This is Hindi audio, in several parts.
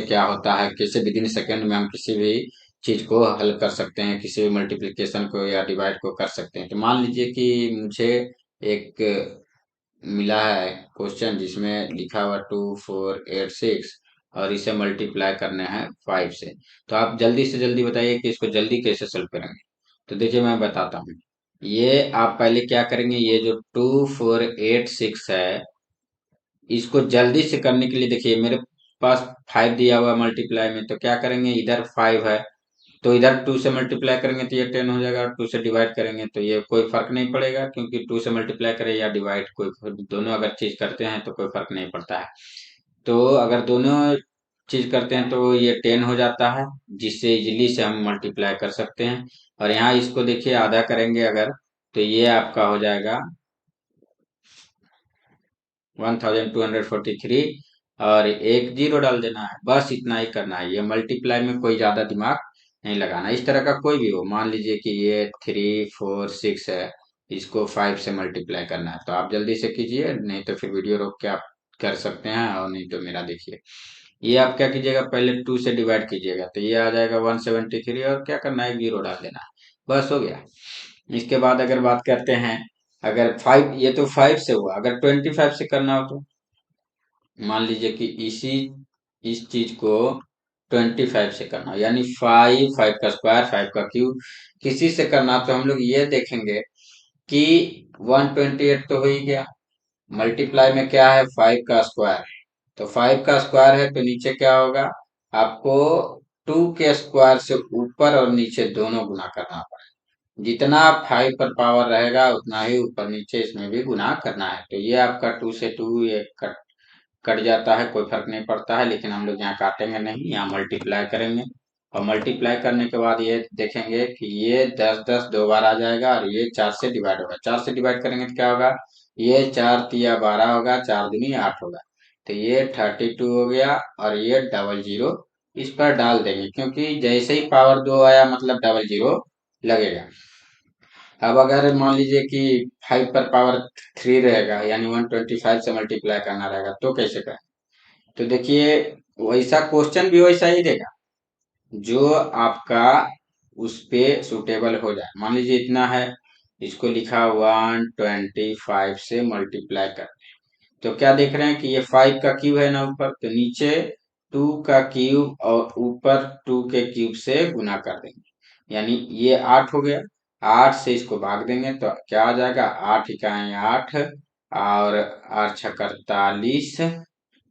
क्या होता है, कैसे विद इन सेकेंड में हम किसी भी चीज को हल कर सकते हैं, किसी भी मल्टीप्लिकेशन को या डिवाइड को कर सकते हैं। तो मान लीजिए कि मुझे एक मिला है क्वेश्चन जिसमें लिखा हुआ 2486 और इसे मल्टीप्लाई करने हैं 5 से। तो आप जल्दी से जल्दी बताइए कि इसको जल्दी कैसे सोल्व करेंगे। तो देखिए मैं बताता हूँ। ये आप पहले क्या करेंगे, ये जो 2486 है इसको जल्दी से करने के लिए देखिए मेरे पास 5 दिया हुआ मल्टीप्लाई में, तो क्या करेंगे, इधर 5 है तो इधर 2 से मल्टीप्लाई करेंगे तो ये 10 हो जाएगा, और 2 से डिवाइड करेंगे तो ये कोई फर्क नहीं पड़ेगा, क्योंकि 2 से मल्टीप्लाई करें या डिवाइड दोनों अगर चीज करते हैं तो कोई फर्क नहीं पड़ता है। तो अगर दोनों चीज करते हैं तो ये 10 हो जाता है, जिससे इजिली से हम मल्टीप्लाई कर सकते हैं। और यहाँ इसको देखिए आधा करेंगे अगर, तो ये आपका हो जाएगा 1243, और एक जीरो डाल देना है, बस इतना ही करना है। ये मल्टीप्लाई में कोई ज्यादा दिमाग नहीं लगाना। इस तरह का कोई भी हो, मान लीजिए कि ये 3 4 6 है, इसको 5 से मल्टीप्लाई करना है, तो आप जल्दी से कीजिए, नहीं तो फिर वीडियो रोक के आप कर सकते हैं, और नहीं तो मेरा देखिए। ये आप क्या कीजिएगा, पहले 2 से डिवाइड कीजिएगा तो ये आ जाएगा 173, और क्या करना है, जीरो डाल देना है, बस हो गया। इसके बाद अगर बात करते हैं, अगर 5, ये तो 5 से हुआ, अगर 25 से करना हो तो मान लीजिए कि इस चीज को 25 से करना, यानी 5 का स्क्वायर 5 का क्यूब किसी से करना, तो हम लोग ये देखेंगे कि 128 तो हो ही गया, मल्टीप्लाई में क्या है, 5 का स्क्वायर। तो 5 का स्क्वायर है तो नीचे क्या होगा, आपको 2 के स्क्वायर से ऊपर और नीचे दोनों गुना करना पड़ेगा। जितना 5 पर पावर रहेगा उतना ही ऊपर नीचे इसमें भी गुना करना है। तो ये आपका 2 से 2 ये कट कट जाता है, कोई फर्क नहीं पड़ता है, लेकिन हम लोग यहाँ काटेंगे नहीं, यहाँ मल्टीप्लाई करेंगे। और मल्टीप्लाई करने के बाद ये देखेंगे कि ये 10 10 दो बार आ जाएगा, और ये 4 से डिवाइड होगा। 4 से डिवाइड करेंगे तो क्या होगा, ये 4 तिया 12 होगा, 4 दूनी 8 होगा, तो ये 32 हो गया। और ये डबल जीरो इस पर डाल देंगे, क्योंकि जैसे ही पावर 2 आया मतलब डबल जीरो लगेगा। अब अगर मान लीजिए कि 5 पर पावर 3 रहेगा, यानी 125 से मल्टीप्लाई करना रहेगा, तो कैसे करें। तो देखिए वैसा क्वेश्चन भी वैसा ही देगा, जो आपका उस पे सुटेबल हो जाए। मान लीजिए इतना है, इसको लिखा 125 से मल्टीप्लाई कर, तो क्या देख रहे हैं कि ये 5 का क्यूब है ना ऊपर, तो नीचे 2 का क्यूब और ऊपर 2 के क्यूब से गुना कर देंगे, यानी ये 8 हो गया। 8 से इसको भाग देंगे तो क्या आ जाएगा, 8 इकाई 8, और 8 छक 48,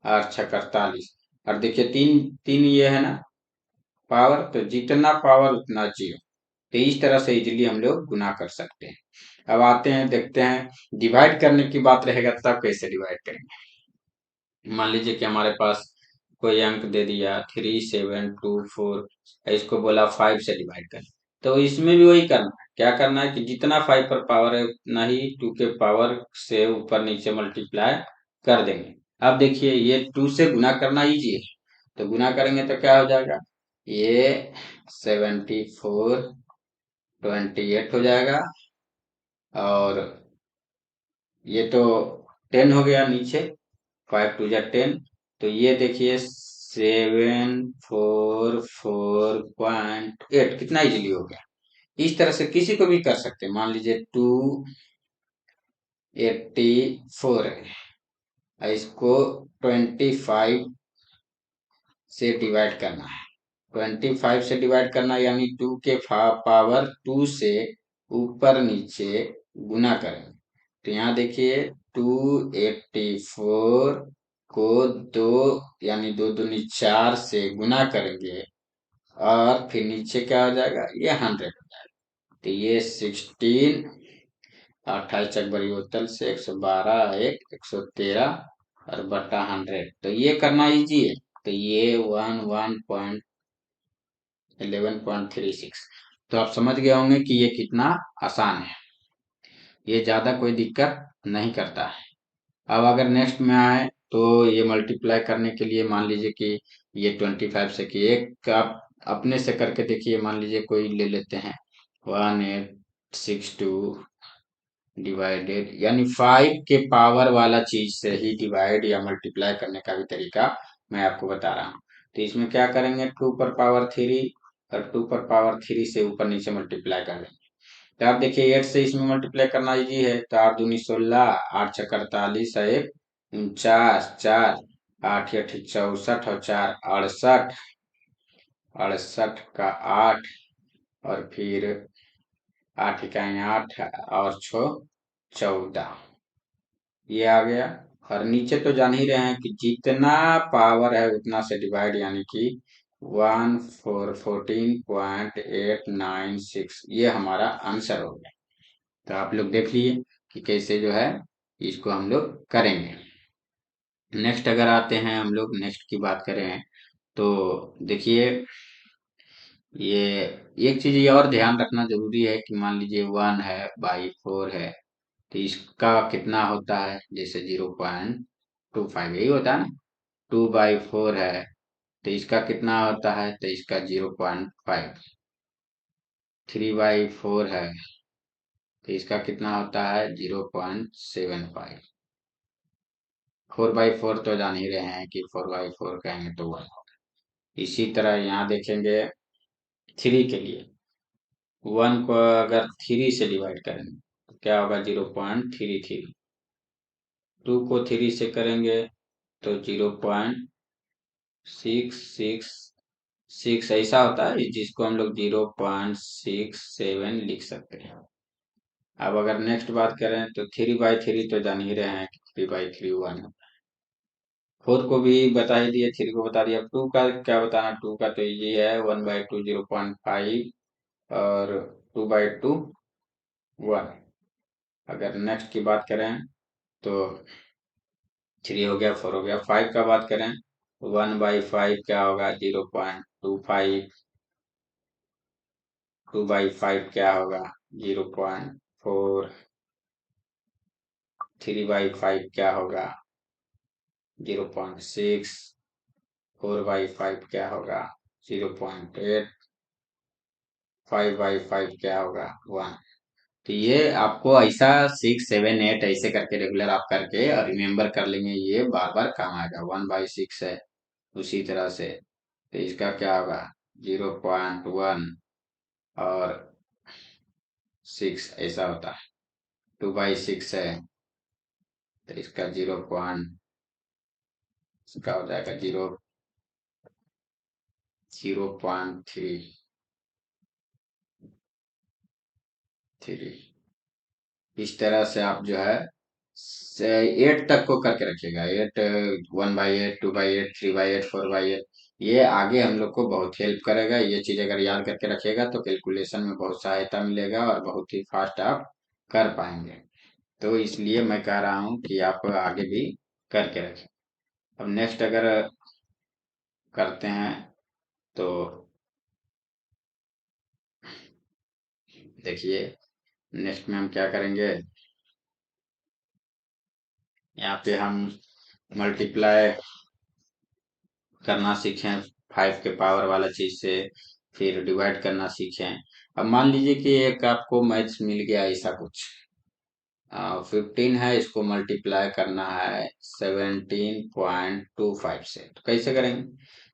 8 छक 48, और देखिए 3 3 ये है ना पावर, तो जितना पावर उतना जीरो। तो इस तरह से इजीली हम लोग गुना कर सकते हैं। अब आते हैं, देखते हैं डिवाइड करने की बात रहेगा तब कैसे डिवाइड करेंगे। मान लीजिए कि हमारे पास कोई अंक दे दिया 3724, इसको बोला 5 से डिवाइड कर, तो इसमें भी वही करना है। क्या करना है कि जितना 5 पर पावर है उतना ही 2 के पावर से ऊपर नीचे मल्टीप्लाई कर देंगे। अब देखिए ये 2 से गुना करना इजी है, तो गुना करेंगे तो क्या हो जाएगा, ये 7428 हो जाएगा। और ये तो 10 हो गया नीचे, 5 2 जा 10, तो ये देखिए 744.8 कितना इजीली हो गया। इस तरह से किसी को भी कर सकते हैं। मान लीजिए 284 है, इसको 25 से डिवाइड करना है। 25 से डिवाइड करना यानी 2 के पावर 2 से ऊपर नीचे गुना करेंगे। तो यहाँ देखिए 284 को 2 यानी 2 दूनी 4 से गुना करेंगे, और फिर नीचे क्या हो जाएगा, ये 100 हो जाएगा। तो ये 16, 28 चक बड़ी बोतल से 112 एक 113 और बटा 100, तो ये करना इजी है। तो ये 11.36, तो आप समझ गए होंगे कि ये कितना आसान है, ये ज्यादा कोई दिक्कत नहीं करता है। अब अगर नेक्स्ट में आए, तो ये मल्टीप्लाई करने के लिए मान लीजिए कि ये 25 से कि एक आप अपने से करके देखिए, मान लीजिए कोई ले लेते हैं 1862 डिवाइडेड, यानी 5 के पावर वाला चीज से ही डिवाइड या मल्टीप्लाई करने का भी तरीका मैं आपको बता रहा हूँ। तो इसमें क्या करेंगे, 2 पर पावर 3 और 2 पर पावर 3 से ऊपर नीचे मल्टीप्लाई कर देंगे। तो आप देखिए 8 से इसमें मल्टीप्लाई करना इजी है, तो 8 दूनी 16, 8 छक 48 और 1 49, 4 8 8 64 और 4 68, 68 का 8 और फिर 8 इकाई 8 और 6 14, ये आ गया। और नीचे तो जान ही रहे हैं कि जितना पावर है उतना से डिवाइड, यानी कि 1414.896, ये हमारा आंसर हो गया। तो आप लोग देख लिए कि कैसे जो है इसको हम लोग करेंगे। नेक्स्ट अगर आते हैं हम लोग, नेक्स्ट की बात करें तो देखिए, ये एक चीज ये और ध्यान रखना जरूरी है कि मान लीजिए 1 है/4 है, तो इसका कितना होता है, जैसे 0.25 यही होता है ना। 2/4 है तो इसका कितना होता है, तो इसका 0.5। 3/4 है तो इसका कितना होता है, 0.75। 4/4 तो जान ही रहे हैं कि 4/4 कहेंगे तो 1। इसी तरह यहाँ देखेंगे 3 के लिए, 1 को अगर 3 से डिवाइड करेंगे तो क्या होगा, 0.33। 2 को 3 से करेंगे तो 0.666, ऐसा होता है जिसको हम लोग 0.67 लिख सकते हैं। अब अगर नेक्स्ट बात करें तो 3/3 तो जान ही रहे हैं कि 3/3 1 है। 4 को भी बता ही दिया, 3 को बता दिया। 2 का क्या बताना, 2 का तो ये है 1/2 0.5 और 2/2 1। अगर नेक्स्ट की बात करें तो 3 हो गया, 4 हो गया। 5 का बात करें, 1/5 क्या होगा, 0.25। 2/5 क्या होगा, 0.4। 3/5 क्या होगा, 0.6। 4/5 क्या होगा, 0.8। 5/5 क्या होगा, 1। तो ये आपको ऐसा 6 7 8 ऐसे करके रेगुलर आप करके और रिमेम्बर कर लेंगे, ये बार बार काम आएगा। 1/6 है, उसी तरह से तो इसका क्या होगा, 0.1 और 6 ऐसा होता है। 2/6 है तो इसका 0. इसका हो जाएगा 0.33। इस तरह से आप जो है 8 तक को करके रखिएगा। 8, 1/8, 2/8, 3/8, 4/8, ये आगे हम लोग को बहुत हेल्प करेगा। ये चीज अगर याद करके रखिएगा तो कैलकुलेशन में बहुत सहायता मिलेगा और बहुत ही फास्ट आप कर पाएंगे। तो इसलिए मैं कह रहा हूँ कि आप आगे भी करके रखें। अब नेक्स्ट अगर करते हैं तो देखिए, नेक्स्ट में हम क्या करेंगे, यहाँ पे हम मल्टीप्लाई करना सीखें 5 के पावर वाला चीज से, फिर डिवाइड करना सीखें। अब मान लीजिए कि एक आपको मैथ्स मिल गया ऐसा कुछ, 15 है, इसको मल्टीप्लाई करना है 17.25 से, तो कैसे करेंगे।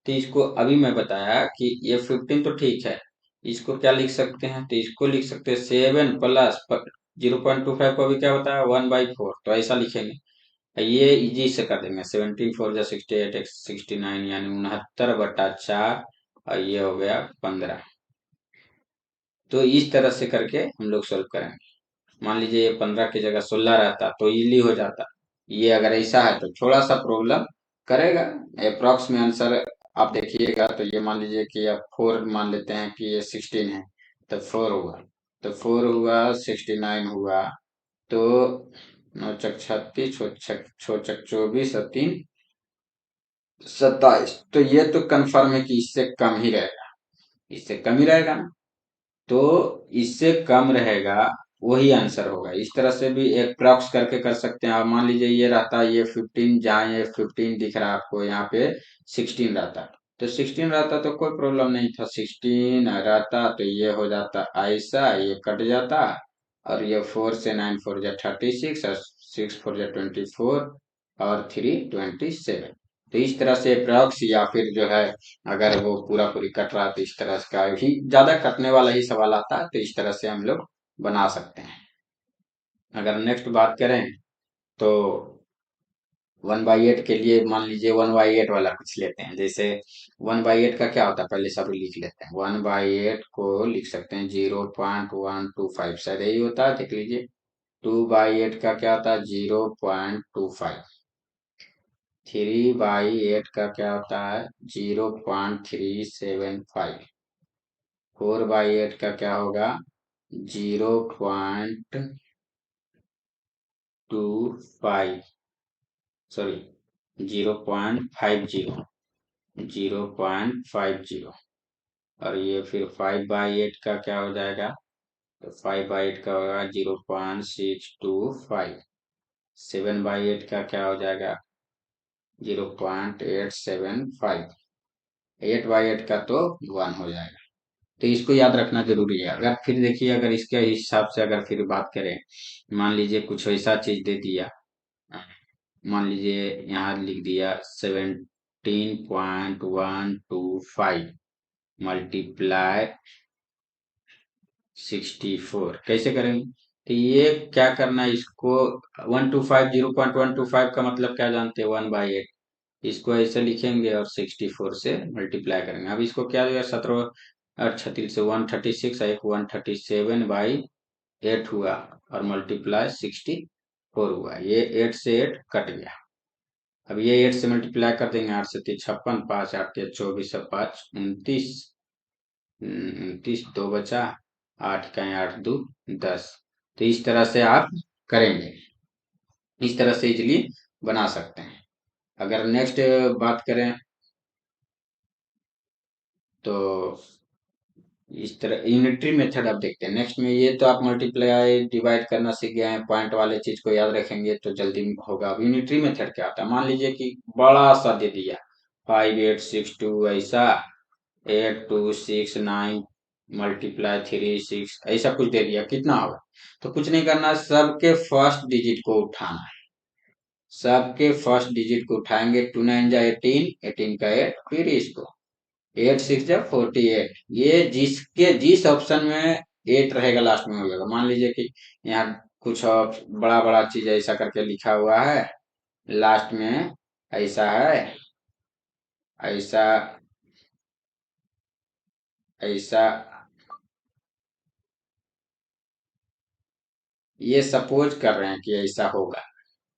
तो इसको अभी मैं बताया कि ये 15 तो ठीक है, इसको क्या लिख सकते हैं, तो इसको लिख सकते हैं 7 प्लस 0.25 को अभी क्या बताया, 1/4, तो ऐसा लिखेंगे। ये इजी से कर देंगे, 17 4 जा 68, 69, यानी 69/4, और ये हो गया 15। तो इस तरह से करके हम लोग सोल्व करेंगे। मान लीजिए ये 15 की जगह 16 रहता तो इजीली हो जाता। ये अगर ऐसा है तो थोड़ा सा प्रॉब्लम करेगा। अप्रोक्स में आंसर आप देखिएगा तो ये मान लीजिए कि आप 4 मान लेते हैं कि ये 16 है, तो 4 हुआ, तो 4 हुआ, 69 हुआ, तो 9 छक 36, छो छक 24 और 3 27। तो ये तो कंफर्म है कि इससे कम ही रहेगा, इससे कम ही रहेगा ना। तो इससे कम रहेगा वही आंसर होगा। इस तरह से भी एक प्रॉक्स करके कर सकते हैं। आप मान लीजिए ये रहता, ये 15, जहाँ ये 15 दिख रहा है आपको, यहाँ पे 16 रहता, तो 16 रहता तो कोई प्रॉब्लम नहीं था। 16 रहता तो ये हो जाता ऐसा, ये कट जाता, और ये 4 से 9 4 जा 36 और 6 4 जा 24 और 3 27। तो इस तरह से अप्रॉक्स या फिर जो है अगर वो पूरा पूरी कट रहा है तो इस तरह का भी ज्यादा कटने वाला ही सवाल आता है, तो इस तरह से हम लोग बना सकते हैं। अगर नेक्स्ट बात करें तो 1/8 के लिए मान लीजिए 1/8 वाला कुछ लेते हैं। जैसे 1/8 का क्या होता है पहले सब लिख लेते हैं। 1/8 को लिख सकते हैं 0.125, शायद यही होता है, देख लीजिए। 2/8 का क्या होता है 0.25। 3/8 का क्या होता है 0.375। 4/8 का क्या होगा 0.25, सॉरी 0.50, 0.50। और ये फिर 5/8 का क्या हो जाएगा, तो 5/8 का होगा 0.625। 7/8 का क्या हो जाएगा 0.875। 8/8 का तो 1 हो जाएगा। तो इसको याद रखना जरूरी है। अगर फिर देखिए अगर इसके हिसाब से अगर फिर बात करें, मान लीजिए कुछ ऐसा चीज दे दिया, मान लीजिए यहाँ लिख दिया 17.125 मल्टीप्लाई 64, कैसे करेंगे। तो ये क्या करना है इसको 125, 0.125 का मतलब क्या जानते हैं 1/8। इसको ऐसे लिखेंगे और 64 से मल्टीप्लाई करेंगे। अब इसको क्या दिया 17 और 36 से 136, एक 137/8 हुआ और मल्टीप्लाई 64 हुआ। ये 8 से 8 कट गया। अब ये 8 से मल्टीप्लाई कर देंगे, 8 से 3 56, 5 8 के 24 से 5 29, 29 2 बचा, 8 का 8 2 10। तो इस तरह से आप करेंगे, इस तरह से इजिली बना सकते हैं। अगर नेक्स्ट बात करें तो इस तरह यूनिटरी मेथड आप देखते हैं नेक्स्ट में। ये तो आप मल्टीप्लाई डिवाइड करना सीख गए हैं, पॉइंट वाले चीज को याद रखेंगे तो जल्दी होगा। अब यूनिटरी मेथड क्या होता है, मान लीजिए कि बड़ा सा दे दिया 5862 ऐसा, 8269 मल्टीप्लाई 36 ऐसा कुछ दे दिया, कितना होगा। तो कुछ नहीं करना, सबके फर्स्ट डिजिट को उठाना है। सबके फर्स्ट डिजिट को उठाएंगे, 2 9 जा 18, 18 का 8, फिर इसको 8 6 जा 48। ये जिसके जिस ऑप्शन में 8 रहेगा लास्ट में हो जाएगा। मान लीजिए कि यहाँ कुछ और बड़ा बड़ा चीज ऐसा करके लिखा हुआ है, लास्ट में ऐसा है, ऐसा ऐसा, ये सपोज कर रहे हैं कि ऐसा होगा।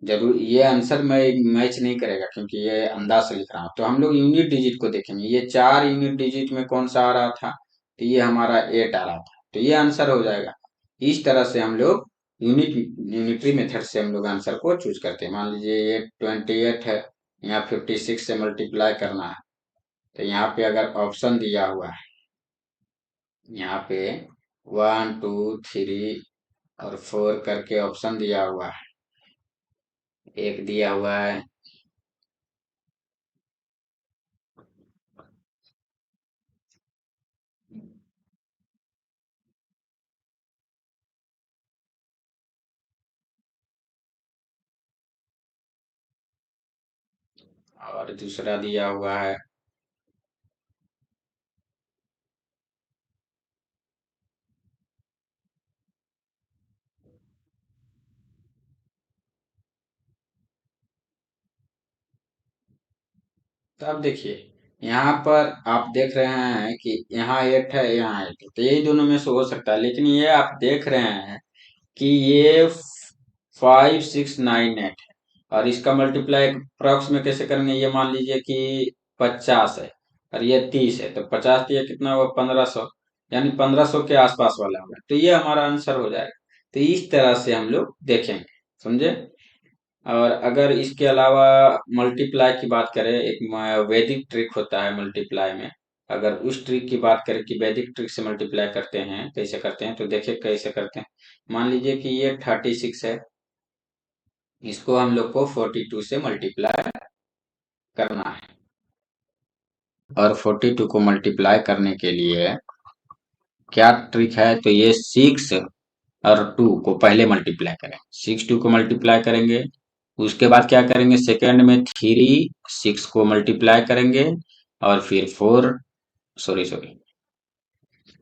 जरूर ये आंसर में मैच नहीं करेगा क्योंकि ये अंदाज से लिख रहा हूं। तो हम लोग यूनिट डिजिट को देखेंगे, ये 4 यूनिट डिजिट में कौन सा आ रहा था, तो ये हमारा 8 आ रहा था, तो ये आंसर हो जाएगा। इस तरह से हम लोग यूनिटरी मेथड से हम लोग आंसर को चूज करते हैं। मान लीजिए ये 28 है, यहाँ 56 से मल्टीप्लाई करना है। तो यहाँ पे अगर ऑप्शन दिया हुआ है, यहाँ पे 1 2 3 और 4 करके ऑप्शन दिया हुआ है, एक दिया हुआ है, और दूसरा दिया हुआ है। तो अब देखिए यहाँ पर आप देख रहे हैं कि यहाँ 8 है, यहाँ 8 है, तो यही दोनों में से हो सकता है। लेकिन ये आप देख रहे हैं कि ये 5698 है और इसका मल्टीप्लाई अप्रॉक्स में कैसे करेंगे। ये मान लीजिए कि 50 है और ये 30 है, तो 50 दिया कितना हुआ 1500, यानी 1500 के आसपास वाला होगा, तो ये हमारा आंसर हो जाएगा। तो इस तरह से हम लोग देखेंगे, समझे। और अगर इसके अलावा मल्टीप्लाई की बात करें, एक वैदिक ट्रिक होता है मल्टीप्लाई में। अगर उस ट्रिक की बात करें कि वैदिक ट्रिक से मल्टीप्लाई करते हैं कैसे करते हैं, तो देखिए कैसे करते हैं। मान लीजिए कि ये 36 है, इसको हम लोग को 42 से मल्टीप्लाई करना है। और 42 को मल्टीप्लाई करने के लिए क्या ट्रिक है, तो ये 6 और 2 को पहले मल्टीप्लाई करें। 6 2 को मल्टीप्लाई करेंगे उसके बाद क्या करेंगे, सेकंड में थ्री सिक्स को मल्टीप्लाई करेंगे और फिर फोर, सॉरी सॉरी,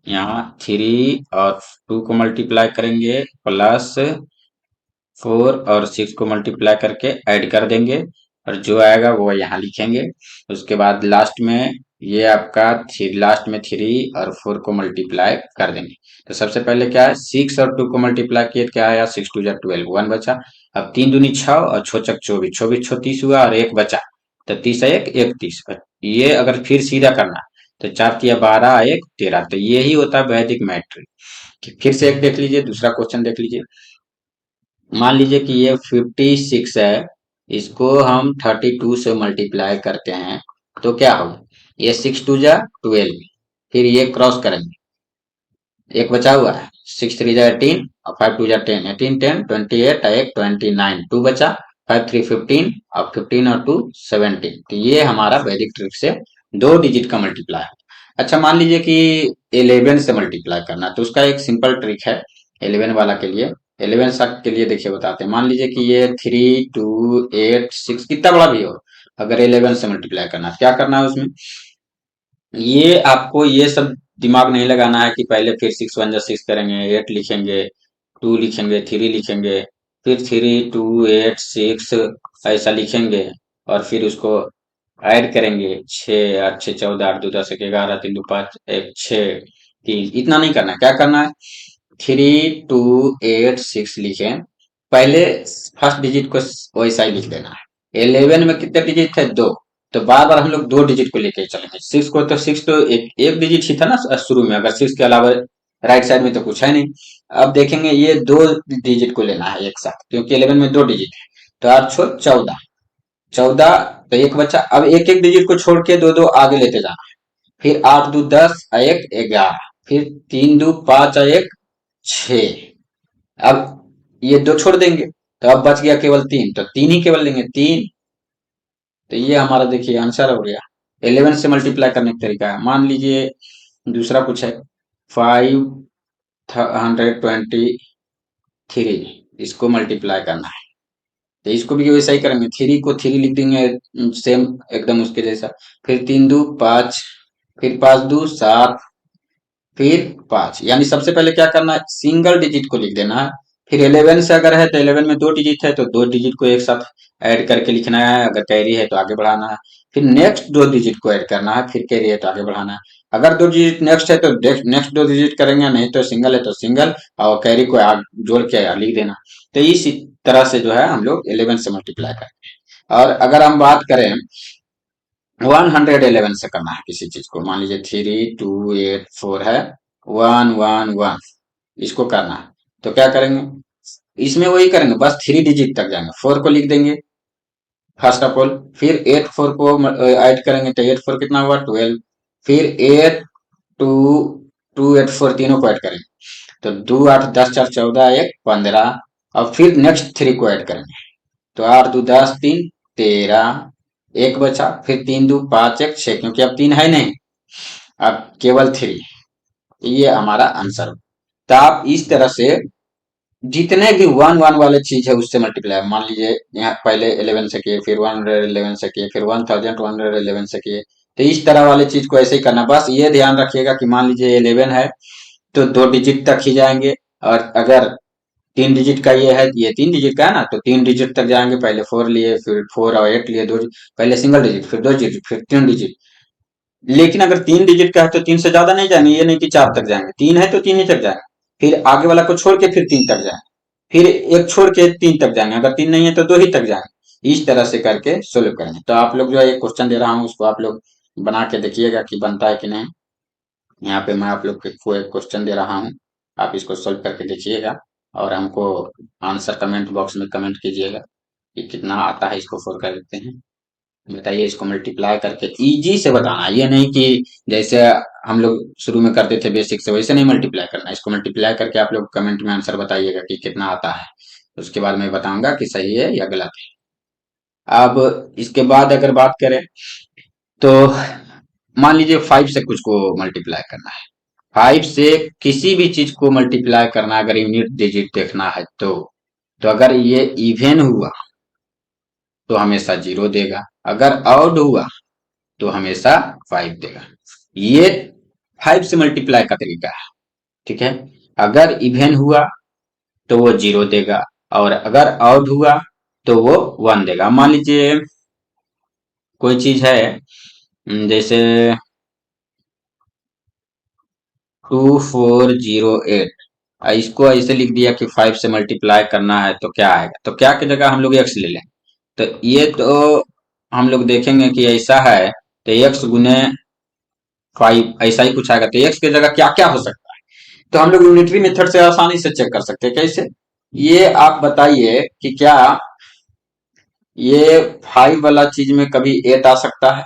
यहाँ थ्री और टू को मल्टीप्लाई करेंगे प्लस फोर और सिक्स को मल्टीप्लाई करके ऐड कर देंगे और जो आएगा वो यहाँ लिखेंगे। उसके बाद लास्ट में ये आपका थ्री, लास्ट में थ्री और फोर को मल्टीप्लाई कर देंगे। तो सबसे पहले क्या है, सिक्स और टू को मल्टीप्लाई किए, क्या आया, सिक्स टू जा 12, वन बचा। अब तीन दूनी छह और छो चक 24, 24 छो 30 हुआ और एक बचा, तो 30 एक 31। ये अगर फिर सीधा करना तो चार तिया 12 एक 13, तो यही होता है वैदिक मैट्रिक। फिर से एक देख लीजिए, दूसरा क्वेश्चन देख लीजिए। मान लीजिए कि ये 56 है, इसको हम 32 से मल्टीप्लाई करते हैं तो क्या होगा, ये सिक्स टू जा 12, फिर ये क्रॉस करेंगे, एक बचा हुआ है, सिक्स थ्री जा 18 और फाइव टू जा 10, 18 10 28 एक 29, टू बचा, फाइव थ्री 15 और 15 और टू 17। तो ये हमारा वैदिक ट्रिक से दो डिजिट का मल्टीप्लाई है। अच्छा मान लीजिए कि 11 से मल्टीप्लाई करना है, तो उसका एक सिंपल ट्रिक है 11 वाला के लिए। 11 तक के लिए देखिए बताते हैं। मान लीजिए कि ये 3 2 8 6 कितना बड़ा भी हो, अगर 11 से मल्टीप्लाई करना है, क्या करना है उसमें, ये आपको ये सब दिमाग नहीं लगाना है कि पहले फिर सिक्स वन जा सिक्स करेंगे, एट लिखेंगे, टू लिखेंगे, थ्री लिखेंगे, फिर थ्री टू एट सिक्स ऐसा लिखेंगे और फिर उसको ऐड करेंगे, छः आठ छः 14, आठ दो 10, एक 11, तीन दो 5, एक 6 3, इतना नहीं करना है। क्या करना है, 3 2 8 6 लिखें, पहले फर्स्ट डिजिट को वैसा ही लिख देना है। 11 में कितने डिजिट थे, दो, तो बार बार हम लोग दो डिजिट को लेके चलेंगे। सिक्स को तो सिक्स तो एक डिजिट ही था ना शुरू में, अगर सिक्स के अलावा राइट साइड में तो कुछ है नहीं। अब देखेंगे ये दो डिजिट को लेना है एक साथ, क्योंकि 11 में दो डिजिट है। तो 8 छो 14, 14 तो एक बच्चा, अब एक एक डिजिट को छोड़ के दो दो आगे लेते जाना है। फिर 8 दो 10 एक 11, फिर 3 दो 5 एक 6। अब ये दो छोड़ देंगे तो अब बच गया केवल तीन, तो तीन ही केवल लेंगे, तीन। तो ये हमारा देखिए आंसर हो गया। 11 से मल्टीप्लाई करने का तरीका है। मान लीजिए दूसरा कुछ है, 523, इसको मल्टीप्लाई करना है, तो इसको भी वैसा ही करेंगे, थ्री को थ्री लिख देंगे सेम एकदम उसके जैसा, फिर तीन दो 5, फिर पांच दो 7, फिर 5, यानी सबसे पहले क्या करना है, सिंगल डिजिट को लिख देना है। फिर 11 से अगर है तो 11 में दो डिजिट है तो दो डिजिट को एक साथ ऐड करके लिखना है, अगर कैरी है तो आगे बढ़ाना है। फिर नेक्स्ट दो डिजिट को ऐड करना है, फिर कैरी है तो आगे बढ़ाना है। अगर दो डिजिट नेक्स्ट है तो नेक्स्ट दो डिजिट करेंगे, नहीं तो सिंगल है तो सिंगल, और कैरी को जोड़ के लिख देना। तो इसी तरह से जो है हम लोग 11 से मल्टीप्लाई करते हैं। और अगर हम बात करें 111 से करना है किसी चीज को, मान लीजिए 3284 है, 111 इसको करना है, तो क्या करेंगे, इसमें वही करेंगे, बस थ्री डिजिट तक जाएंगे, फोर को लिख देंगे फर्स्ट ऑफ ऑल, फिर एट फोर को ऐड करेंगे तो एट फोर कितना हुआ 12, फिर eight two, two eight four तीनों को ऐड करेंगे तो दो आठ 10 4 14 एक 15, और फिर नेक्स्ट थ्री को ऐड करेंगे तो आठ दो 10 3 13, एक बचा, फिर तीन दो 5 एक 6, क्योंकि अब तीन है नहीं, अब केवल थ्री। ये हमारा आंसर। तो आप इस तरह से जितने भी वन वन वाले चीज है उससे मल्टीप्लाई, मान लीजिए यहाँ पहले 11 से किए, फिर 111 से किए, फिर 1111 से किए, तो इस तरह वाले चीज को ऐसे ही करना। बस ये ध्यान रखिएगा कि मान लीजिए 11 है तो दो डिजिट तक ही जाएंगे, और अगर तीन डिजिट का ये है, ये तीन डिजिट का है ना, तो तीन डिजिट तक जाएंगे, पहले फोर लिए, फिर फोर और एट लिए, दो पहले सिंगल डिजिट, फिर दो डिजिट, फिर तीन डिजिट। लेकिन अगर तीन डिजिट का है तो तीन से ज्यादा नहीं जाएंगे, ये नहीं कि चार तक जाएंगे, तीन है तो तीन ही तक जाएंगे, फिर आगे वाला को छोड़ के फिर तीन तक जाएंगे, फिर एक छोड़ के तीन तक जाएंगे, अगर तीन नहीं है तो दो ही तक जाएंगे। इस तरह से करके सोल्व करेंगे। तो आप लोग जो है एक क्वेश्चन दे रहा हूँ उसको आप लोग बना के देखिएगा कि बनता है कि नहीं। यहाँ पे मैं आप लोग को एक क्वेश्चन दे रहा हूँ, आप इसको सोल्व करके देखिएगा और हमको आंसर कमेंट बॉक्स में कमेंट कीजिएगा कि कितना आता है, इसको फोर कर देते हैं। बताइए, इसको मल्टीप्लाई करके इजी से बताना, ये नहीं कि जैसे हम लोग शुरू में करते थे बेसिक से वैसे नहीं मल्टीप्लाई करना, इसको मल्टीप्लाई करके आप लोग कमेंट में आंसर बताइएगा कि कितना आता है। उसके बाद मैं बताऊंगा कि सही है या गलत है। अब इसके बाद अगर बात करें तो मान लीजिए 5 से कुछ को मल्टीप्लाई करना है, 5 से किसी भी चीज को मल्टीप्लाई करना है, अगर यूनिट डिजिट देखना है तो अगर ये इवन हुआ तो हमेशा 0 देगा, अगर ऑड हुआ तो हमेशा 5 देगा। ये 5 से मल्टीप्लाई का तरीका है, ठीक है। अगर इवन हुआ तो वो 0 देगा, और अगर ऑड हुआ तो वो 1 देगा। मान लीजिए कोई चीज है, जैसे 2408, इसको ऐसे लिख दिया कि 5 से मल्टीप्लाई करना है तो क्या आएगा, तो क्या की जगह हम लोग एक्स ले लें। तो ये तो हम लोग देखेंगे कि ऐसा है, तो एक्स गुने 5 ऐसा ही कुछ आएगा। तो एक्स की जगह क्या क्या हो सकता है, तो हम लोग यूनिटरी मेथड से आसानी से चेक कर सकते हैं। कैसे, ये आप बताइए कि क्या ये 5 वाला चीज में कभी 8 आ सकता है?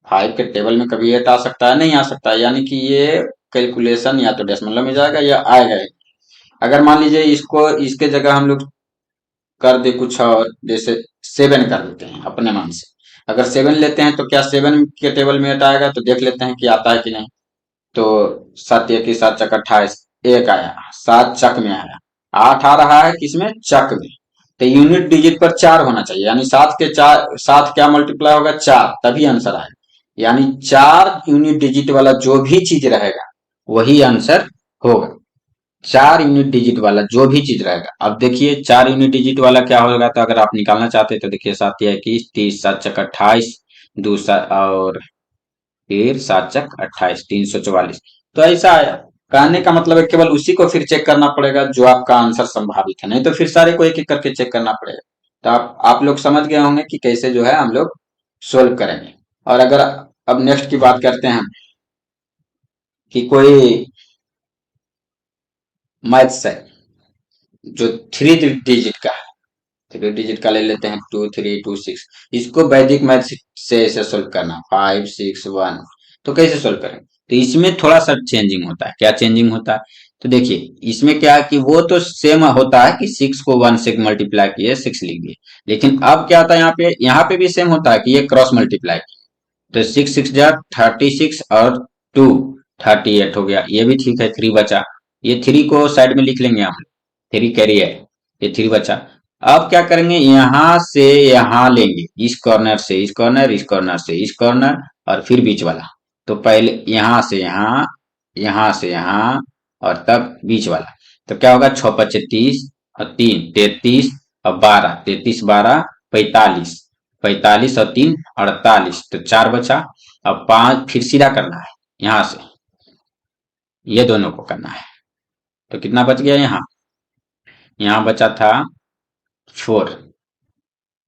5 के टेबल में कभी 8 आ सकता है? नहीं आ सकता है। यानी कि ये कैलकुलेशन या तो डेसिमल में जाएगा या आएगा ही। अगर मान लीजिए इसको इसके जगह हम लोग कर दे कुछ और, जैसे 7 कर देते हैं अपने मन से। अगर 7 लेते हैं तो क्या 7 के टेबल में 8 आएगा? तो देख लेते हैं कि आता है कि नहीं। तो 7 एक 7 चक 28, एक आया, 7 चक में आया, 8 आ रहा है किसमें? चक में। तो यूनिट डिजिट पर 4 होना चाहिए, यानी 7 के 4 7 क्या मल्टीप्लाई होगा? 4, तभी आंसर आएगा। यानी 4 यूनिट डिजिट वाला जो भी चीज रहेगा वही आंसर होगा। 4 यूनिट डिजिट वाला जो भी चीज रहेगा। अब देखिए 4 यूनिट डिजिट वाला क्या होगा, तो अगर आप निकालना चाहते हैं तो देखिए 7 या 21, 30 7 चक 28, दूसरा और फिर 7 चक 28, 344। तो ऐसा आया। कहने का मतलब है केवल उसी को फिर चेक करना पड़ेगा जो आपका आंसर संभावित है, नहीं तो फिर सारे को एक एक करके चेक करना पड़ेगा। तो आप लोग समझ गए होंगे कि कैसे जो है हम लोग सोल्व करेंगे। और अगर अब नेक्स्ट की बात करते हैं कि कोई मैथ्स है जो 3 डिजिट का है। 3 डिजिट का ले लेते हैं, 2326। इसको वैदिक मैथ से ऐसे सोल्व करना, 561। तो कैसे सोल्व करें? तो इसमें थोड़ा सा चेंजिंग होता है। क्या चेंजिंग होता है? तो देखिए इसमें क्या है कि वो तो सेम होता है कि 6 को 1 से मल्टीप्लाई किए 6 लिख दिए, लेकिन अब क्या होता है यहाँ पे भी सेम होता है कि ये क्रॉस मल्टीप्लाई। तो 6 6 जा 36 और 2 38 हो गया, ये भी ठीक है। 3 बचा, ये 3 को साइड में लिख लेंगे हम, 3 कैरी है, ये 3 बचा। अब क्या करेंगे, यहां से यहां लेंगे, इस कॉर्नर से इस कॉर्नर, इस कॉर्नर से इस कॉर्नर, और फिर बीच वाला। तो पहले यहां से यहां, यहां से यहां, और तब बीच वाला। तो क्या होगा, 6 पच्चे 30 और 3 33 और 12, 33 12 45, 45 और 3 48, तो 4 बचा। अब 5 फिर सीधा करना है, यहां से ये दोनों को करना है। तो कितना बच गया, यहाँ यहाँ बचा था 4,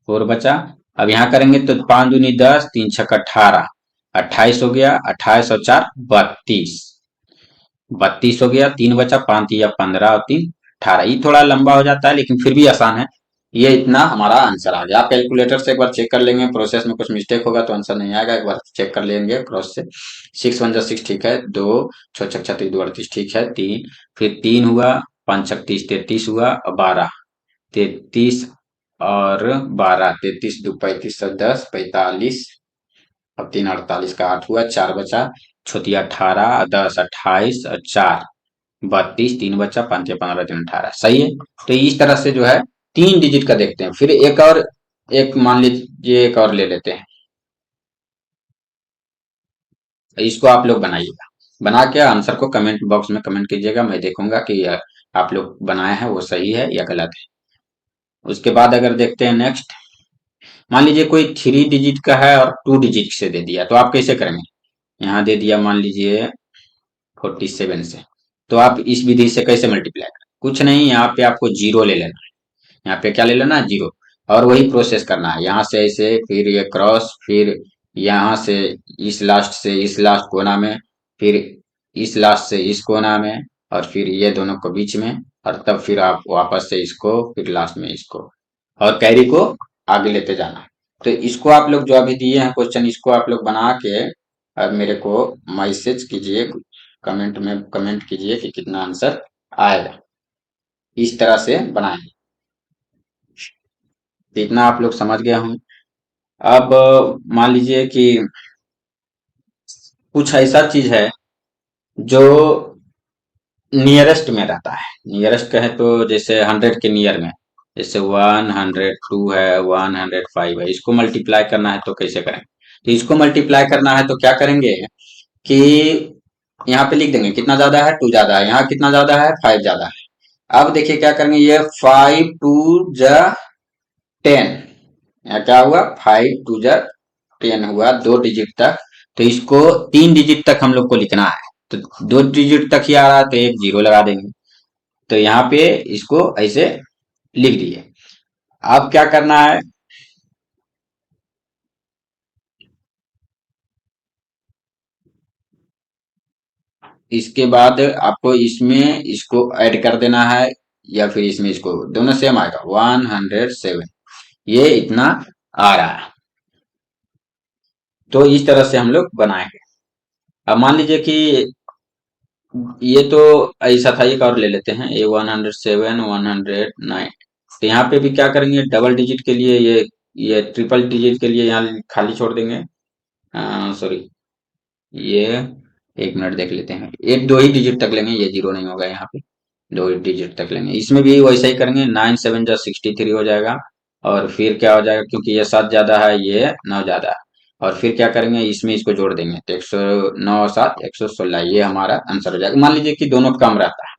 4 बचा। अब यहाँ करेंगे तो 5 दूनी 10, 3 छक 18, 28 हो गया, 28 और 4 32, 32 हो गया। 3 बचा, 5 या 15 और 3 18। ये थोड़ा लंबा हो जाता है लेकिन फिर भी आसान है। ये इतना हमारा आंसर आ गया। आप कैलकुलेटर से एक बार चेक कर लेंगे, प्रोसेस में कुछ मिस्टेक होगा तो आंसर नहीं आएगा, एक बार चेक कर लेंगे क्रॉस से। 6 1 6 ठीक है, 2 6 छक 36 2 38 ठीक है, 3 फिर 3 हुआ, 5 छक 30 33 हुआ, और 12 33 और 12 33 दो 35 और 10 45, अब 3 48 का 8 हुआ, 4 बचा, छोटी 18 10 28 और 4 32, 3 बचा, 5 या 15 3 18, सही है। तो इस तरह से जो है 3 डिजिट का देखते हैं। फिर एक और, एक मान लीजिए एक और ले लेते हैं। इसको आप लोग बनाइएगा, बना के आंसर को कमेंट बॉक्स में कमेंट कीजिएगा, मैं देखूंगा कि आप लोग बनाए हैं वो सही है या गलत है। उसके बाद अगर देखते हैं नेक्स्ट, मान लीजिए कोई 3 डिजिट का है और 2 डिजिट से दे दिया, तो आप कैसे करेंगे? यहाँ दे दिया मान लीजिए 47 से, तो आप इस विधि से कैसे मल्टीप्लाई करें? कुछ नहीं, यहाँ पे आपको 0 ले लेना है। यहाँ पे क्या ले लेना है? 0। और वही प्रोसेस करना है, यहाँ से ऐसे, फिर ये क्रॉस, फिर यहाँ से इस लास्ट से इस लास्ट कोना में, फिर इस लास्ट से इस कोना में, और फिर ये दोनों को बीच में, और तब फिर आप वापस से इसको, फिर लास्ट में इसको, और कैरी को आगे लेते जाना। तो इसको आप लोग जो अभी दिए हैं क्वेश्चन, इसको आप लोग बना के अब मेरे को मैसेज कीजिए, कमेंट में कमेंट कीजिए कि कितना आंसर आएगा। इस तरह से बनाएंगे। तो इतना आप लोग समझ गए होंगे। अब मान लीजिए कि कुछ ऐसा चीज है जो नियरेस्ट में रहता है। नियरेस्ट कहे तो जैसे 100 के नियर में, जैसे 102 है, 105 है, इसको मल्टीप्लाई करना है तो कैसे करेंगे? तो इसको मल्टीप्लाई करना है तो क्या करेंगे कि यहाँ पे लिख देंगे कितना ज्यादा है, 2 ज्यादा है, यहाँ कितना ज्यादा है, 5 ज्यादा है। अब देखिए क्या करेंगे, ये 5 2 जा 10, यहाँ क्या हुआ, 5 2 जा 10 हुआ, 2 डिजिट तक। तो इसको 3 डिजिट तक हम लोग को लिखना है, तो 2 डिजिट तक ही आ रहा है तो एक जीरो लगा देंगे। तो यहाँ पे इसको ऐसे लिख दिए। अब क्या करना है, इसके बाद आपको इसमें इसको ऐड कर देना है, या फिर इसमें इसको, दोनों सेम आएगा, 107, ये इतना आ रहा है। तो इस तरह से हम लोग बनाएंगे। अब मान लीजिए कि ये तो ऐसा था, एक और ले लेते हैं, ये 107, 109। तो यहाँ पे भी क्या करेंगे, डबल डिजिट के लिए ये ट्रिपल डिजिट के लिए यहाँ खाली छोड़ देंगे। सॉरी, ये 1 मिनट देख लेते हैं, एक दो ही डिजिट तक लेंगे, ये जीरो नहीं होगा यहाँ पे, 2 डिजिट तक लेंगे। इसमें भी वैसा ही करेंगे, 9 7 जा 63 हो जाएगा। और फिर क्या हो जाएगा, क्योंकि ये 7 ज्यादा है, ये 9 ज्यादा है। और फिर क्या करेंगे, इसमें इसको जोड़ देंगे, तो 109 7 116, ये हमारा आंसर हो जाएगा। मान लीजिए कि दोनों कम रहता है,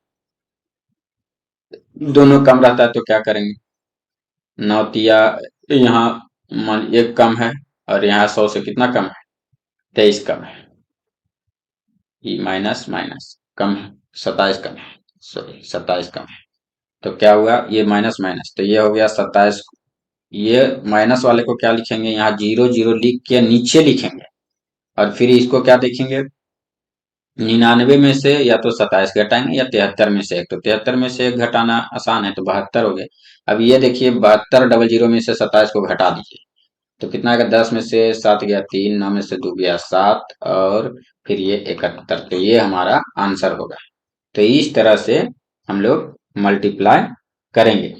दोनों कम रहता है तो क्या करेंगे, 9 तिया, यहाँ मान एक कम है, और यहाँ 100 से कितना कम है, 23 कम है, ये माइनस माइनस कम है, 27 कम है, सॉरी 27 कम है। तो क्या हुआ, ये माइनस माइनस, तो ये हो गया 27। ये माइनस वाले को क्या लिखेंगे, यहाँ जीरो जीरो लिख के नीचे लिखेंगे, और फिर इसको क्या देखेंगे, 99 में से या तो 27 घटाएंगे, या 73 में से एक, तो 73 में से एक घटाना आसान है, तो 72 हो गए। अब ये देखिए, 72 डबल जीरो में से 27 को घटा दीजिए, तो कितना आएगा, 10 में से 7 गया 3, 9 में से 2 गया 7, और फिर ये 71, तो ये हमारा आंसर होगा। तो इस तरह से हम लोग मल्टीप्लाई करेंगे।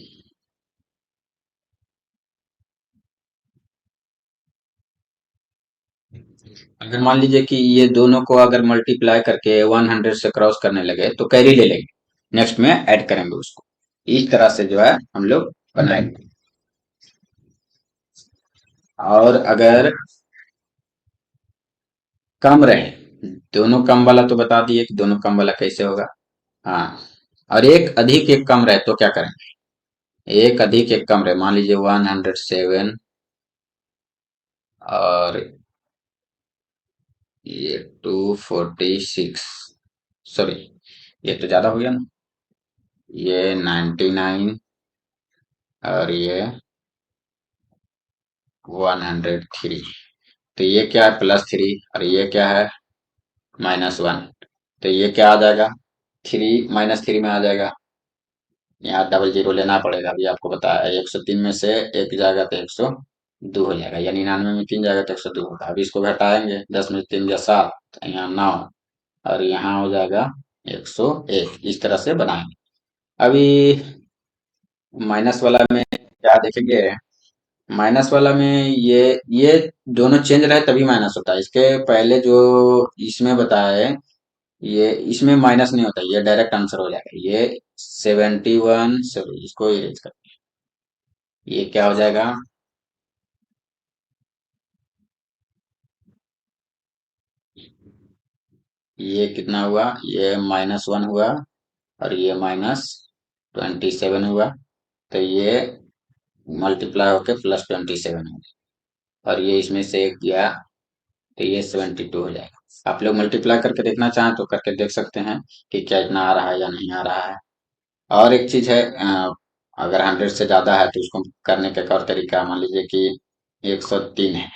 अगर मान लीजिए कि ये दोनों को अगर मल्टीप्लाई करके 100 से क्रॉस करने लगे तो कैरी ले लेंगे, नेक्स्ट में ऐड करेंगे उसको। इस तरह से जो है हम लोग बनाएंगे। और अगर कम रहे, दोनों कम वाला तो बता दिए कि दोनों कम वाला कैसे होगा। हाँ, और एक अधिक एक कम रहे तो क्या करेंगे, एक अधिक एक कम रहे, मान लीजिए 107, और ये 246, सॉरी ये तो ज्यादा हो गया ना, ये 99, और ये 103। तो ये क्या है, +3, और ये क्या है, -1। तो ये क्या आ जाएगा, 3 -3 में आ जाएगा। यहाँ डबल जीरो लेना पड़ेगा, अभी आपको बताया, 103 में से एक जाएगा तो 102 हो जाएगा, या 99 में 3 जाएगा तो 102 होगा। अभी इसको घटाएंगे, 10 में 3 या 7, यहाँ 9, और यहाँ हो जाएगा 101। इस तरह से बनाएंगे। अभी माइनस वाला में क्या देखेंगे, माइनस वाला में ये दोनों चेंज रहे तभी माइनस होता है। इसके पहले जो इसमें बताया है, ये इसमें माइनस नहीं होता, ये डायरेक्ट आंसर हो जाएगा। ये 71, सॉरी इसको इरेज कर, ये क्या हो जाएगा, ये कितना हुआ, ये -1 हुआ, और ये -27 हुआ। तो ये मल्टीप्लाई होके +27 हो गया, और ये इसमें से एक गया, तो ये 72 हो जाएगा। आप लोग मल्टीप्लाई करके देखना चाहें तो करके देख सकते हैं कि क्या इतना आ रहा है या नहीं आ रहा है। और एक चीज है, अगर 100 से ज्यादा है तो उसको करने का एक और तरीका, मान लीजिए कि 103 है,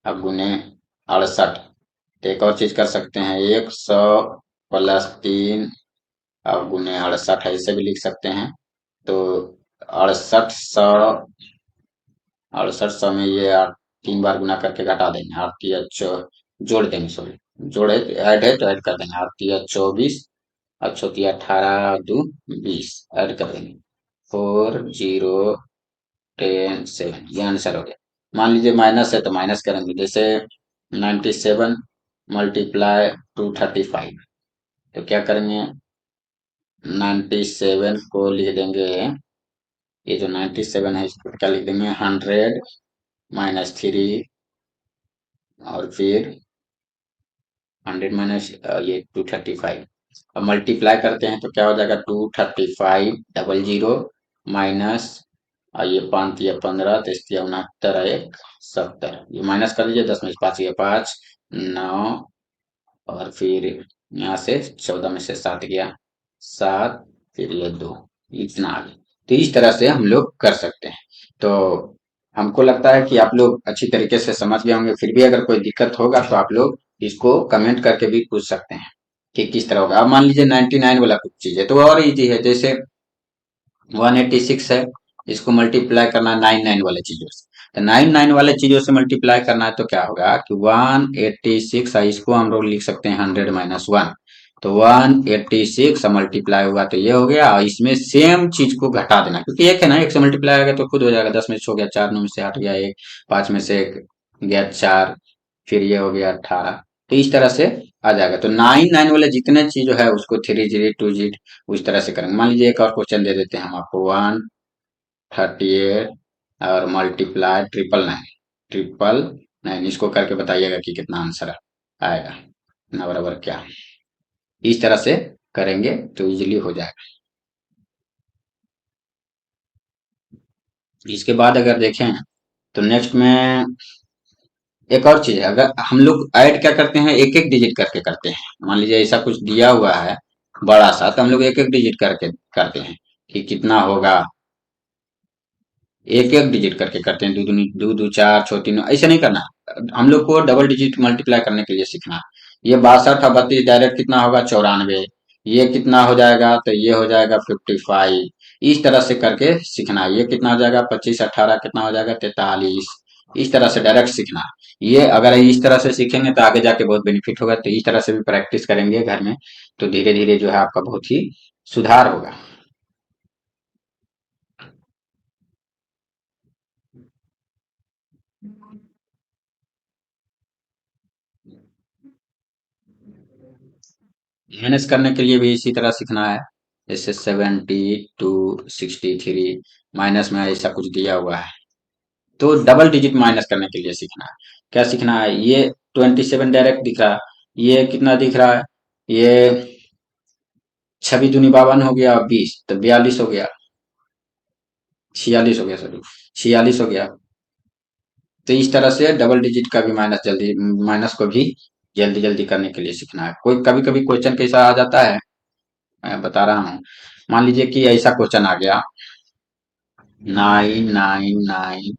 अब गुने 68, तो एक और चीज कर सकते हैं, 100 + 3 अब गुने 68 है, इसे भी लिख सकते हैं। तो 6800, 6800 में ये 3 बार गुना करके घटा देंगे, 8 जोड़ देंगे, सॉरी जोड़े, ऐड है तो ऐड कर देंगे, 8 × 24, 18 × 2 = 20, ऐड कर देंगे, 40 10 7, ये आंसर हो गया। मान लीजिए माइनस है तो माइनस करेंगे, जैसे 97 × 235, तो क्या करेंगे, 97 को लिख देंगे ये जो 97 है इसको क्या लिख देंगे 100 माइनस 3 और फिर 100 माइनस ये 235। अब मल्टीप्लाई करते हैं तो क्या हो जाएगा 235 माइनस ये 5 या 15 तो इसलिए 69 एक 70 ये माइनस कर दीजिए 10 में से 5 या 5 9 और फिर यहाँ से 14 में से 7 गया 7 फिर ये 2 इतना आ गया। तो इस तरह से हम लोग कर सकते हैं। तो हमको लगता है कि आप लोग अच्छी तरीके से समझ गए होंगे। फिर भी अगर कोई दिक्कत होगा तो आप लोग इसको कमेंट करके भी पूछ सकते हैं कि किस तरह होगा। अब मान लीजिए 99 वाला कुछ चीज है तो और इजी है। जैसे 186 है इसको मल्टीप्लाई करना है 99 वाले चीजों से। तो 99 वाले चीजों से मल्टीप्लाई करना है तो क्या होगा कि 186 है इसको हम लोग लिख सकते हैं 100 माइनस 1। तो 186 मल्टीप्लाई हुआ तो ये हो गया और इसमें सेम चीज को घटा देना क्योंकि एक है ना एक से मल्टीप्लाई होगा तो खुद हो जाएगा 10 में से हो गया 4 9 में से 8 गया 1 5 में से 1 गया 4 फिर ये हो गया 18। तो इस तरह से आ जाएगा। तो 99 वाले जितने चीज है उसको 3 जीरो 2 जीरो उस तरह से करेंगे। मान लीजिए एक और क्वेश्चन दे देते हैं हम आपको 138 और मल्टीप्लाई 999 इसको करके बताइएगा कि कितना आंसर आएगा ना बराबर क्या। इस तरह से करेंगे तो इजीली हो जाएगा। इसके बाद अगर देखें तो नेक्स्ट में एक और चीज है। अगर हम लोग ऐड क्या करते हैं एक एक डिजिट करके करते हैं। मान लीजिए ऐसा कुछ दिया हुआ है बड़ा सा तो हम लोग एक एक डिजिट करके करते हैं कि कितना होगा। एक एक डिजिट करके करते हैं दो दो चार छो तीन ऐसे नहीं करना। हम लोग को डबल डिजिट मल्टीप्लाई करने के लिए सीखना। ये 62 और 32 डायरेक्ट कितना होगा 94। ये कितना हो जाएगा तो ये हो जाएगा 55। इस तरह से करके सीखना। ये कितना हो जाएगा 25 18 कितना हो जाएगा 43। इस तरह से डायरेक्ट सीखना। ये अगर इस तरह से सीखेंगे तो आगे जाके बहुत बेनिफिट होगा। तो इस तरह से भी प्रैक्टिस करेंगे घर में तो धीरे धीरे जो है आपका बहुत ही सुधार होगा। माइनस करने के लिए भी इसी तरह सीखना है। जैसे 72 63 माइनस में ऐसा कुछ दिया हुआ है तो डबल डिजिट माइनस करने के लिए सीखना है। क्या सीखना है ये 27 डायरेक्ट दिख रहा है। ये कितना दिख रहा है ये 26 दूनी 52 हो गया 20 तो 42 हो गया 46 हो गया सॉरी 46 हो गया। तो इस तरह से डबल डिजिट का भी माइनस को भी जल्दी जल्दी करने के लिए सीखना है। कोई कभी कभी क्वेश्चन कैसा आ जाता है मैं बता रहा हूँ। मान लीजिए कि ऐसा क्वेश्चन आ गया 999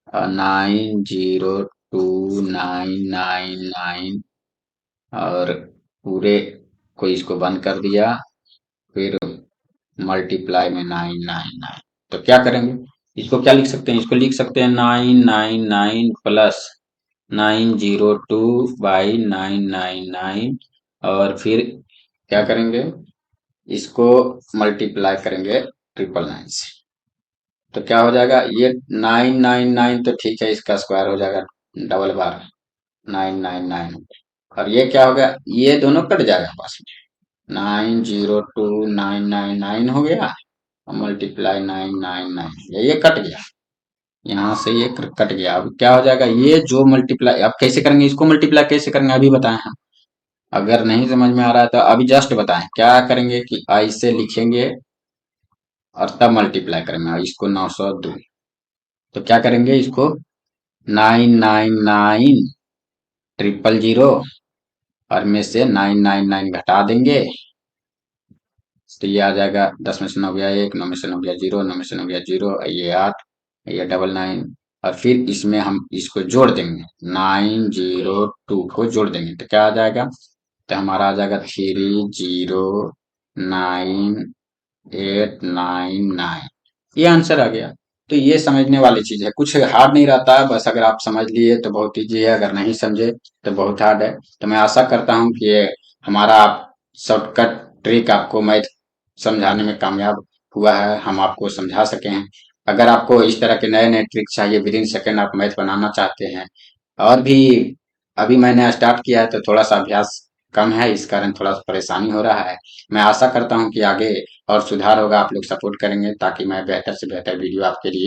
902 999 और पूरे को इसको बंद कर दिया फिर मल्टीप्लाई में 999। तो क्या करेंगे इसको क्या लिख सकते हैं इसको लिख सकते हैं 999 प्लस 902/999 और फिर क्या करेंगे इसको मल्टीप्लाई करेंगे 999 से। तो क्या हो जाएगा ये 999 तो ठीक है इसका स्क्वायर हो जाएगा डबल बार 999 और ये क्या हो गया ये दोनों कट जाएगा पास में 902/999 हो गया और मल्टीप्लाई 999 ये कट गया। यहाँ से ये कट गया। अब क्या हो जाएगा ये जो मल्टीप्लाई अब कैसे करेंगे इसको मल्टीप्लाई कैसे करेंगे अभी बताएं हम। अगर नहीं समझ में आ रहा है तो अभी जस्ट बताएं क्या करेंगे कि ऐसे लिखेंगे और तब मल्टीप्लाई करेंगे इसको 902। तो क्या करेंगे इसको 999 000 और में से 999 घटा देंगे तो ये आ जाएगा 10 में से 9 गया 1 9 में से 9 गया 0 9 में से 9 गया 0 ये 8 ये 99 और फिर इसमें हम इसको जोड़ देंगे 902 को जोड़ देंगे तो क्या आ जाएगा तो हमारा आ जाएगा 309899 ये आंसर आ गया। तो ये समझने वाली चीज है कुछ हार्ड नहीं रहता है बस अगर आप समझ लिए तो बहुत इजी है अगर नहीं समझे तो बहुत हार्ड है। तो मैं आशा करता हूँ कि ये हमारा शॉर्टकट ट्रिक आपको मैथ समझाने में कामयाब हुआ है हम आपको समझा सके हैं। अगर आपको इस तरह के नए नए ट्रिक चाहिए विद इन सेकेंड आप मैथ बनाना चाहते हैं और भी अभी मैंने स्टार्ट किया है तो थोड़ा सा अभ्यास कम है, इस कारण थोड़ा परेशानी हो रहा है। मैं आशा करता हूँ कि आगे और सुधार होगा, आप लोग सपोर्ट करेंगे ताकि मैं बेहतर से बेहतर वीडियो आपके लिए